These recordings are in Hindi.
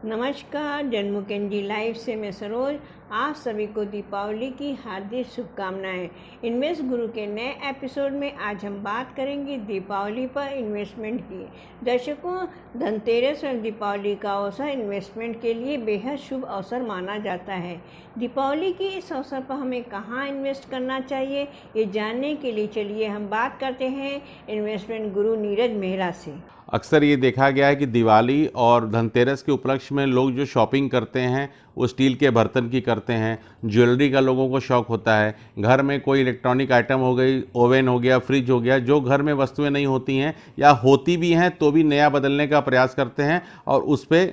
नमस्कार, जन्मुकेंजी लाइव से मैं सरोज। आप सभी को दीपावली की हार्दिक शुभकामनाएं। इन्वेस्ट गुरु के नए एपिसोड में आज हम बात करेंगे दीपावली पर इन्वेस्टमेंट की। दर्शकों, धनतेरस और दीपावली का अवसर इन्वेस्टमेंट के लिए बेहद शुभ अवसर माना जाता है। दीपावली के इस अवसर पर हमें कहाँ इन्वेस्ट करना चाहिए, ये जानने के लिए चलिए हम बात करते हैं इन्वेस्टमेंट गुरु नीरज मेहरा से। अक्सर ये देखा गया है कि दिवाली और धनतेरस के उपलक्ष्य में लोग जो शॉपिंग करते हैं वो स्टील के बर्तन की करते हैं। ज्वेलरी का लोगों को शौक़ होता है। घर में कोई इलेक्ट्रॉनिक आइटम हो गई, ओवन हो गया, फ्रिज हो गया, जो घर में वस्तुएं नहीं होती हैं या होती भी हैं तो भी नया बदलने का प्रयास करते हैं और उस पर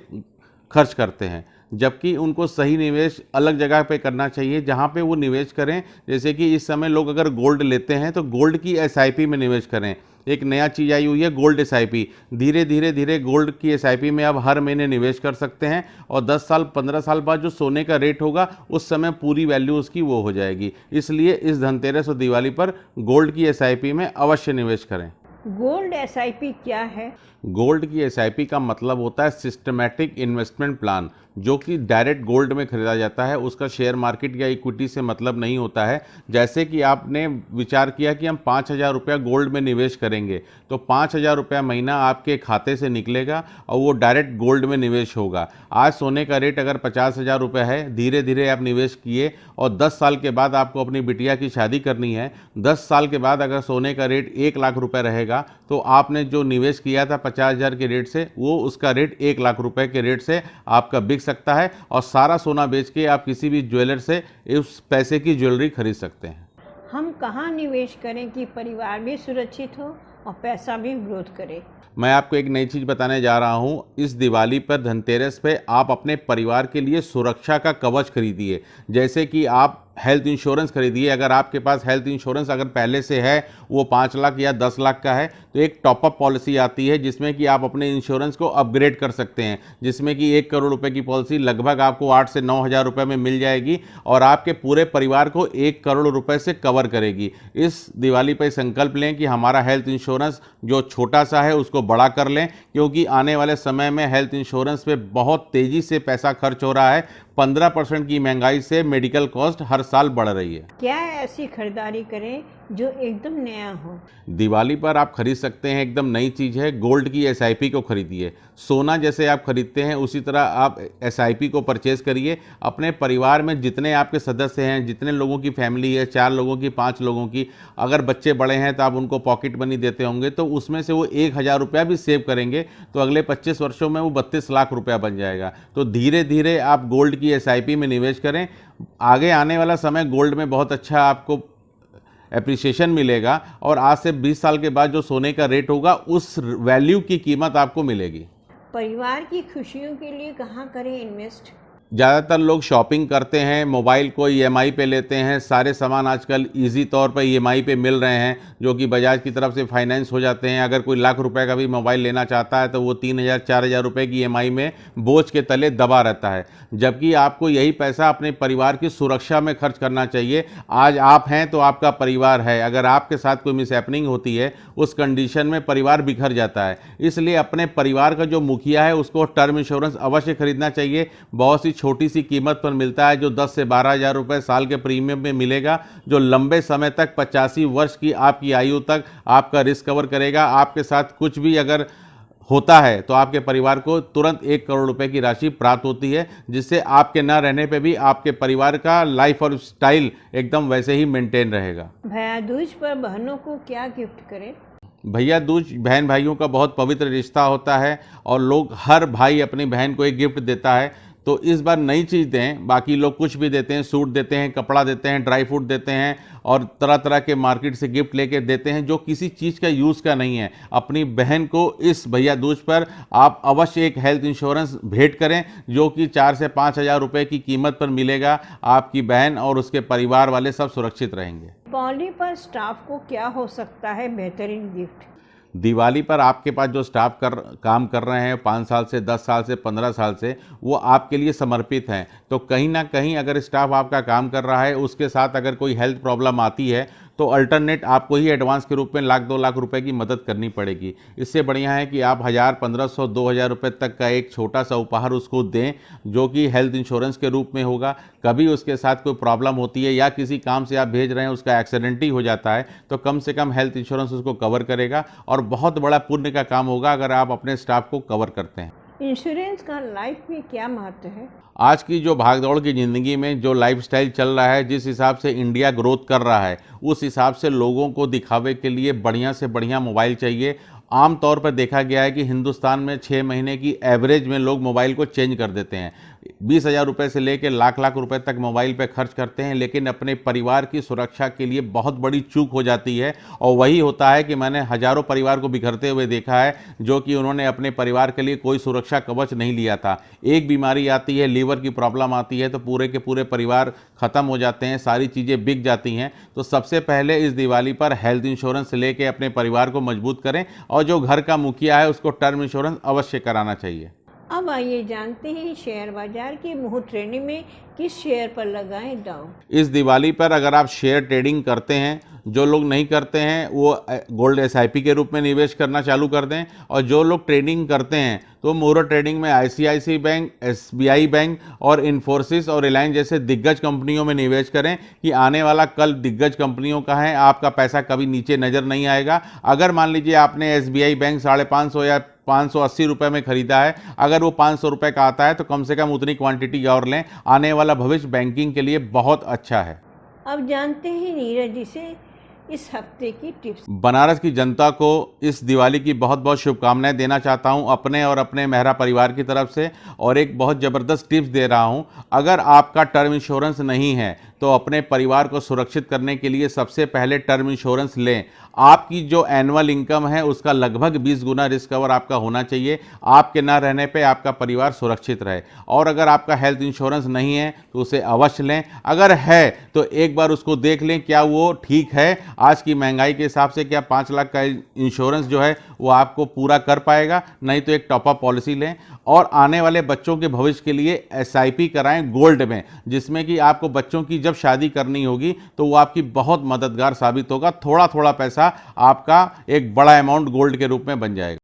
खर्च करते हैं, जबकि उनको सही निवेश अलग जगह पे करना चाहिए जहाँ पे वो निवेश करें। जैसे कि इस समय लोग अगर गोल्ड लेते हैं तो गोल्ड की एसआईपी में निवेश करें। एक नया चीज़ आई हुई है गोल्ड एसआईपी। धीरे धीरे गोल्ड की एसआईपी में आप हर महीने निवेश कर सकते हैं और 10 साल 15 साल बाद जो सोने का रेट होगा उस समय पूरी वैल्यू उसकी वो हो जाएगी। इसलिए इस धनतेरस और दिवाली पर गोल्ड की एसआईपी में अवश्य निवेश करें। गोल्ड एसआईपी क्या है? गोल्ड की एसआईपी का मतलब होता है सिस्टमैटिक इन्वेस्टमेंट प्लान, जो कि डायरेक्ट गोल्ड में खरीदा जाता है। उसका शेयर मार्केट या इक्विटी से मतलब नहीं होता है। जैसे कि आपने विचार किया कि हम 5,000 रुपया गोल्ड में निवेश करेंगे तो 5,000 रुपया महीना आपके खाते से निकलेगा और वो डायरेक्ट गोल्ड में निवेश होगा। आज सोने का रेट अगर 50,000 रुपया है, धीरे धीरे आप निवेश किए और 10 साल के बाद आपको अपनी बिटिया की शादी करनी है। 10 साल के बाद अगर सोने का रेट 1 लाख रुपये रहेगा तो आपने जो निवेश किया था 50,000 के रेट से, वो उसका रेट 1 लाख रुपए के रेट से आपका बिक सकता है और सारा सोना बेच के आप किसी भी ज्वेलर से उस पैसे की ज्वेलरी खरीद सकते हैं। हम कहाँ निवेश करें कि परिवार भी सुरक्षित हो और पैसा भी ग्रोथ करे? मैं आपको एक नई चीज़ बताने जा रहा हूं। इस दिवाली पर, धनतेरस पे आप अपने परिवार के लिए सुरक्षा का कवच खरीदिए। जैसे कि आप हेल्थ इंश्योरेंस खरीदिए। अगर आपके पास हेल्थ इंश्योरेंस अगर पहले से है, वो 5 लाख या 10 लाख का है, तो एक टॉपअप पॉलिसी आती है जिसमें कि आप अपने इंश्योरेंस को अपग्रेड कर सकते हैं, जिसमें कि 1 करोड़ रुपए की पॉलिसी लगभग आपको 8 से 9 हज़ार रुपये में मिल जाएगी और आपके पूरे परिवार को 1 करोड़ रुपए से कवर करेगी। इस दिवाली पर संकल्प लें कि हमारा हेल्थ इंश्योरेंस जो छोटा सा है उसको बड़ा कर लें, क्योंकि आने वाले समय में हेल्थ इंश्योरेंस पे बहुत तेज़ी से पैसा खर्च हो रहा है। 15% की महंगाई से मेडिकल कॉस्ट हर साल बढ़ रही है। क्या ऐसी खरीदारी करें जो एकदम नया हो? दिवाली पर आप खरीद सकते हैं, एकदम नई चीज़ है, गोल्ड की एसआईपी को खरीदिए। सोना जैसे आप खरीदते हैं उसी तरह आप एसआईपी को परचेज करिए। अपने परिवार में जितने आपके सदस्य हैं, जितने लोगों की फैमिली है, 4 लोगों की, 5 लोगों की, अगर बच्चे बड़े हैं तो आप उनको पॉकेट मनी देते होंगे, तो उसमें से वो 1,000 रुपया भी सेव करेंगे तो अगले 25 वर्षों में वो 32 लाख रुपया बन जाएगा। तो धीरे धीरे आप गोल्ड की एसआईपी में निवेश करें। आगे आने वाला समय गोल्ड में बहुत अच्छा आपको एप्रिसिएशन मिलेगा और आज से 20 साल के बाद जो सोने का रेट होगा उस वैल्यू की कीमत आपको मिलेगी। परिवार की खुशियों के लिए कहाँ करें इन्वेस्ट? ज़्यादातर लोग शॉपिंग करते हैं, मोबाइल को ईएमआई पे लेते हैं। सारे सामान आजकल इजी तौर पर ईएमआई पे मिल रहे हैं, जो कि बजाज की तरफ से फाइनेंस हो जाते हैं। अगर कोई लाख रुपए का भी मोबाइल लेना चाहता है तो वो 3,000 4,000 रुपये की ईएमआई में बोझ के तले दबा रहता है, जबकि आपको यही पैसा अपने परिवार की सुरक्षा में खर्च करना चाहिए। आज आप हैं तो आपका परिवार है। अगर आपके साथ कोई मिसहैपनिंग होती है, उस कंडीशन में परिवार बिखर जाता है। इसलिए अपने परिवार का जो मुखिया है उसको टर्म इंश्योरेंस अवश्य खरीदना चाहिए। बहुत सी छोटी सी कीमत पर मिलता है, जो 10 से 12 हज़ार रुपये साल के प्रीमियम में मिलेगा, जो लंबे समय तक 85 वर्ष की आपकी आयु तक आपका रिस्क कवर करेगा। आपके साथ कुछ भी अगर होता है तो आपके परिवार को तुरंत 1 करोड़ रुपए की राशि प्राप्त होती है, जिससे आपके न रहने पे भी आपके परिवार का लाइफ और स्टाइल एकदम वैसे ही मेंटेन रहेगा। भैया दूज पर बहनों को क्या गिफ्ट करें? भैया दूज बहन भाइयों का बहुत पवित्र रिश्ता होता है और लोग, हर भाई अपनी बहन को एक गिफ्ट देता है। तो इस बार नई चीज़ दें। बाकी लोग कुछ भी देते हैं, सूट देते हैं, कपड़ा देते हैं, ड्राई फ्रूट देते हैं और तरह तरह के मार्केट से गिफ्ट लेके देते हैं, जो किसी चीज़ का यूज़ का नहीं है। अपनी बहन को इस भैया दूज पर आप अवश्य एक हेल्थ इंश्योरेंस भेंट करें, जो कि 4 से 5 हज़ार रुपये की कीमत पर मिलेगा। आपकी बहन और उसके परिवार वाले सब सुरक्षित रहेंगे। दीपावली पर स्टाफ को क्या हो सकता है बेहतरीन गिफ्ट? दिवाली पर आपके पास जो स्टाफ काम कर रहे हैं 5 साल से, 10 साल से, 15 साल से, वो आपके लिए समर्पित हैं। तो कहीं ना कहीं अगर स्टाफ आपका काम कर रहा है, उसके साथ अगर कोई हेल्थ प्रॉब्लम आती है तो अल्टरनेट आपको ही एडवांस के रूप में 1-2 लाख रुपए की मदद करनी पड़ेगी। इससे बढ़िया है कि आप 1000, 1500, 2000 रुपये तक का एक छोटा सा उपहार उसको दें, जो कि हेल्थ इंश्योरेंस के रूप में होगा। कभी उसके साथ कोई प्रॉब्लम होती है या किसी काम से आप भेज रहे हैं, उसका एक्सीडेंट ही हो जाता है, तो कम से कम हेल्थ इंश्योरेंस उसको कवर करेगा और बहुत बड़ा पुण्य का काम होगा अगर आप अपने स्टाफ को कवर करते हैं। इंश्योरेंस का लाइफ में क्या महत्व है? आज की जो भागदौड़ की ज़िंदगी में जो लाइफस्टाइल चल रहा है, जिस हिसाब से इंडिया ग्रोथ कर रहा है, उस हिसाब से लोगों को दिखावे के लिए बढ़िया से बढ़िया मोबाइल चाहिए। आम तौर पर देखा गया है कि हिंदुस्तान में 6 महीने की एवरेज में लोग मोबाइल को चेंज कर देते हैं। 20,000 रुपये से लेकर लाख लाख रुपए तक मोबाइल पे खर्च करते हैं, लेकिन अपने परिवार की सुरक्षा के लिए बहुत बड़ी चूक हो जाती है। और वही होता है कि मैंने हजारों परिवार को बिखरते हुए देखा है, जो कि उन्होंने अपने परिवार के लिए कोई सुरक्षा कवच नहीं लिया था। एक बीमारी आती है, लीवर की प्रॉब्लम आती है, तो पूरे के पूरे परिवार ख़त्म हो जाते हैं, सारी चीज़ें बिक जाती हैं। तो सबसे पहले इस दिवाली पर हेल्थ इंश्योरेंस लेके अपने परिवार को मजबूत करें, और जो घर का मुखिया है उसको टर्म इंश्योरेंस अवश्य कराना चाहिए। अब आइए जानते हैं शेयर बाजार की मुफ्त ट्रेनिंग में किस शेयर पर लगाएं दांव। इस दिवाली पर अगर आप शेयर ट्रेडिंग करते हैं, जो लोग नहीं करते हैं वो गोल्ड एसआईपी के रूप में निवेश करना चालू कर दें, और जो लोग ट्रेडिंग करते हैं तो मुहूर्त ट्रेडिंग में आईसीआईसी बैंक, एसबीआई बैंक और इन्फोसिस और रिलायंस जैसे दिग्गज कंपनियों में निवेश करें कि आने वाला कल दिग्गज कंपनियों का है, आपका पैसा कभी नीचे नज़र नहीं आएगा। अगर मान लीजिए आपने एसबीआई बैंक 550 या 580 रुपये में खरीदा है, अगर वो 500 रुपये का आता है तो कम से कम उतनी क्वांटिटी और लें। आने वाला भविष्य बैंकिंग के लिए बहुत अच्छा है। अब जानते हैं नीरज जी से इस हफ्ते की टिप्स। बनारस की जनता को इस दिवाली की बहुत बहुत शुभकामनाएं देना चाहता हूं अपने और अपने मेहरा परिवार की तरफ से, और एक बहुत ज़बरदस्त टिप्स दे रहा हूं। अगर आपका टर्म इंश्योरेंस नहीं है तो अपने परिवार को सुरक्षित करने के लिए सबसे पहले टर्म इंश्योरेंस लें। आपकी जो एनुअल इनकम है उसका लगभग 20 गुना रिस्क कवर आपका होना चाहिए। आपके ना रहने पे आपका परिवार सुरक्षित रहे। और अगर आपका हेल्थ इंश्योरेंस नहीं है तो उसे अवश्य लें। अगर है तो एक बार उसको देख लें क्या वो ठीक है। आज की महंगाई के हिसाब से क्या 5 लाख का इंश्योरेंस जो है वो आपको पूरा कर पाएगा? नहीं तो एक टॉपअप पॉलिसी लें। और आने वाले बच्चों के भविष्य के लिए एसआईपी कराएं गोल्ड में, जिसमें कि आपको बच्चों की जब शादी करनी होगी तो वो आपकी बहुत मददगार साबित होगा। थोड़ा थोड़ा पैसा आपका एक बड़ा अमाउंट गोल्ड के रूप में बन जाएगा।